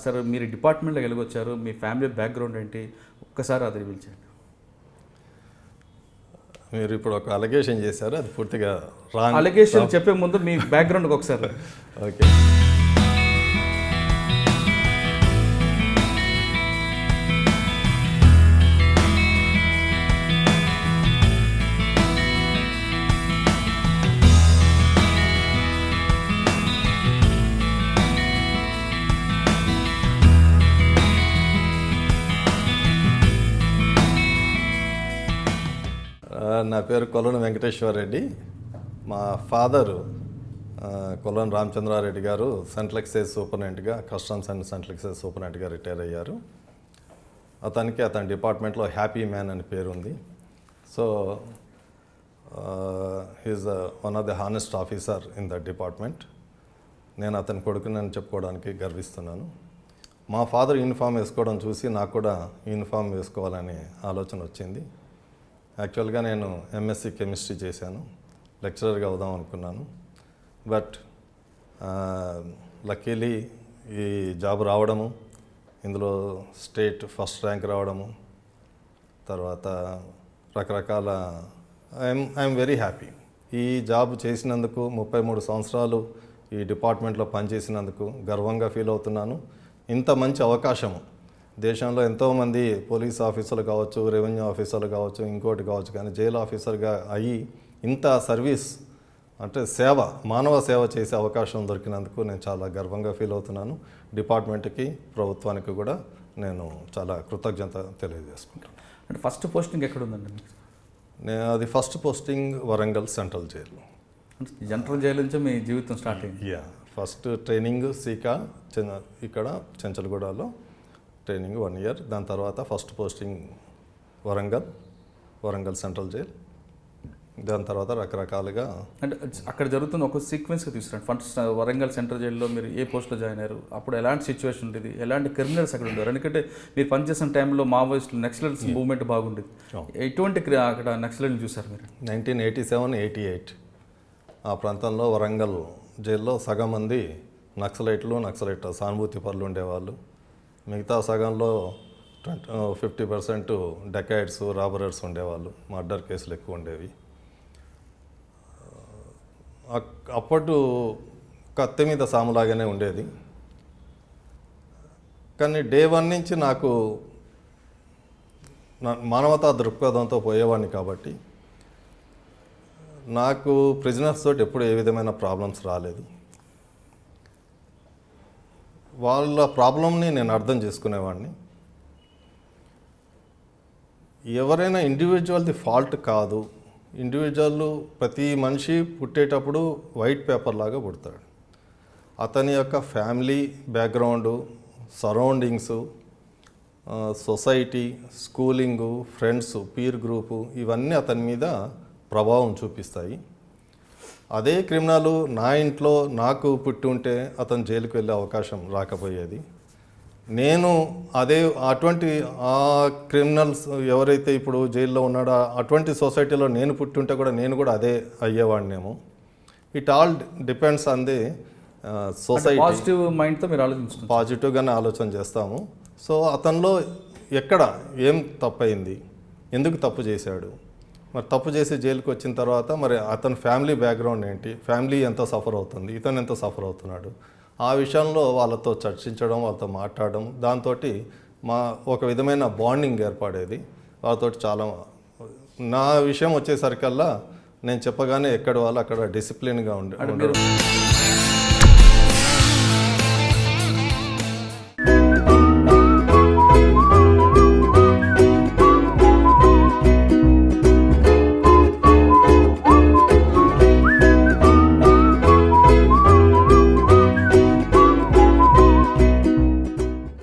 Sir మీరు డిపార్ట్మెంట్లో ఎలాగొచ్చారు, మీ family background ఏంటి, ఒక్కసారి అది రివీల్ చేయండి. మీరు ఇప్పుడు ఒక అలిగేషన్ చేశారు, అది పూర్తిగా రాంగ్. అలిగేషన్ చెప్పే ముందు మీ బ్యాక్గ్రౌండ్కి ఒకసారి. ఓకే. నా పేరు కొలను వెంకటేశ్వరరెడ్డి. మా ఫాదరు కొలను రామచంద్రారెడ్డి గారు సెంట్రల్ ఎక్సైజ్ సూపరింటెండెంట్గా, కస్టమ్స్ అండ్ సెంట్రల్ ఎక్సైజ్ సూపరింటెండెంట్గా రిటైర్ అయ్యారు. అతని డిపార్ట్మెంట్లో హ్యాపీ మ్యాన్ అని పేరు ఉంది. So he's one of the honest officer in the department. నేను అతని కొడుకునని చెప్పుకోవడానికి గర్విస్తున్నాను. మా ఫాదర్ యూనిఫామ్ వేసుకోవడం చూసి నాకు కూడా యూనిఫామ్ వేసుకోవాలనే ఆలోచన వచ్చింది. యాక్చువల్గా నేను ఎంఎస్సి కెమిస్ట్రీ చేశాను, లెక్చరర్గా అవుదాం అనుకున్నాను. బట్ లక్కీలీ ఈ జాబ్ రావడము, ఇందులో స్టేట్ ఫస్ట్ ర్యాంక్ రావడము, తర్వాత రకరకాల ఐఎమ్ వెరీ హ్యాపీ. ఈ జాబ్ చేసినందుకు 33 సంవత్సరాలు ఈ డిపార్ట్మెంట్లో పనిచేసినందుకు గర్వంగా ఫీల్ అవుతున్నాను. ఇంత మంచి అవకాశము దేశంలో ఎంతోమంది పోలీస్ ఆఫీసర్లు కావచ్చు, రెవెన్యూ ఆఫీసర్లు కావచ్చు, ఇంకోటి కావచ్చు, కానీ జైలు ఆఫీసర్గా అయ్యి ఇంత సర్వీస్ అంటే సేవ, మానవ సేవ చేసే అవకాశం దొరికినందుకు నేను చాలా గర్వంగా ఫీల్ అవుతున్నాను. డిపార్ట్మెంట్కి, ప్రభుత్వానికి కూడా నేను చాలా కృతజ్ఞత తెలియజేసుకుంటాను. అంటే ఫస్ట్ పోస్టింగ్ ఎక్కడ ఉందండి? అది first posting Warangal central jail. Central jail నుంచి మీ జీవితం స్టార్ట్ అయింది? ఫస్ట్ ట్రైనింగ్ సీకా ఇక్కడ చెంచల్గూడలో ట్రైనింగ్ 1 year. దాని తర్వాత first posting Warangal central jail. దాని తర్వాత రకరకాలుగా అంటే అక్కడ జరుగుతున్న ఒక సీక్వెన్స్గా తీసుకురండి. ఫస్ట్ వరంగల్ సెంట్రల్ జైల్లో మీరు ఏ పోస్ట్లో జాయిన్ అయ్యారు, అప్పుడు ఎలాంటి సిచ్యువేషన్ ఉండేది, ఎలాంటి క్రిమినల్స్ అక్కడ ఉండేవారు? ఎందుకంటే మీరు పనిచేసిన టైంలో మావోయిస్టులు, నక్సలైట్స్ మూవ్మెంట్ బాగుండేది. ఎటువంటి అక్కడ నక్సలైట్లు చూసారు మీరు? 1987-88 ఆ ప్రాంతంలో వరంగల్ జైల్లో సగం మంది నక్సలైట్ సానుభూతి పరులు ఉండేవాళ్ళు. మిగతా సగంలో 50% డెకాయిడ్స్, రాబరర్స్ ఉండేవాళ్ళు. మర్డర్ కేసులు ఎక్కువ ఉండేవి. అప్పటి కత్తి మీద సాములాగానే ఉండేది. కానీ డే 1 నుంచి నాకు మానవతా దృక్పథంతో పోయేవాడిని కాబట్టి నాకు ప్రిజనర్స్ తోటి ఎప్పుడు ఏ విధమైన ప్రాబ్లమ్స్ రాలేదు. వాళ్ళ ప్రాబ్లంని నేను అర్థం చేసుకునేవాడిని. ఎవరైనా ఇండివిజువల్ది ఫాల్ట్ కాదు. ఇండివిజువల్ ప్రతి మనిషి పుట్టేటప్పుడు వైట్ పేపర్ లాగా పుడతాడు. అతని యొక్క family background, surroundings, society, schooling, friends, peer group, ఇవన్నీ అతని మీద ప్రభావం చూపిస్తాయి. అదే క్రిమినల్ నా ఇంట్లో నాకు పుట్టి ఉంటే అతను జైలుకి వెళ్ళే అవకాశం రాకపోయేది. నేను అటువంటి ఆ క్రిమినల్స్ ఎవరైతే ఇప్పుడు జైల్లో ఉన్నాడో అటువంటి సొసైటీలో నేను పుట్టి ఉంటే కూడా నేను కూడా అదే అయ్యేవాడినేమో. It all depends on the society. Positive మైండ్తో మీరు ఆలోచించుకుంటారు, పాజిటివ్గానే ఆలోచన చేస్తాము. సో అతనిలో ఎక్కడ ఏం తప్పయింది, ఎందుకు తప్పు చేశాడు, మరి తప్పు చేసి జైలుకి వచ్చిన తర్వాత మరి అతని ఫ్యామిలీ బ్యాక్గ్రౌండ్ ఏంటి, ఫ్యామిలీ ఎంత సఫర్ అవుతుంది, ఇతను ఎంత సఫర్ అవుతున్నాడు, ఆ విషయంలో వాళ్ళతో చర్చించడం, వాళ్ళతో మాట్లాడడం, దాంతో ఒక విధమైన బాండింగ్ ఏర్పడేది వాళ్ళతో. చాలా నా విషయం వచ్చేసరికల్లా నేను చెప్పగానే ఎక్కడ వాళ్ళు అక్కడ డిసిప్లిన్గా ఉండే.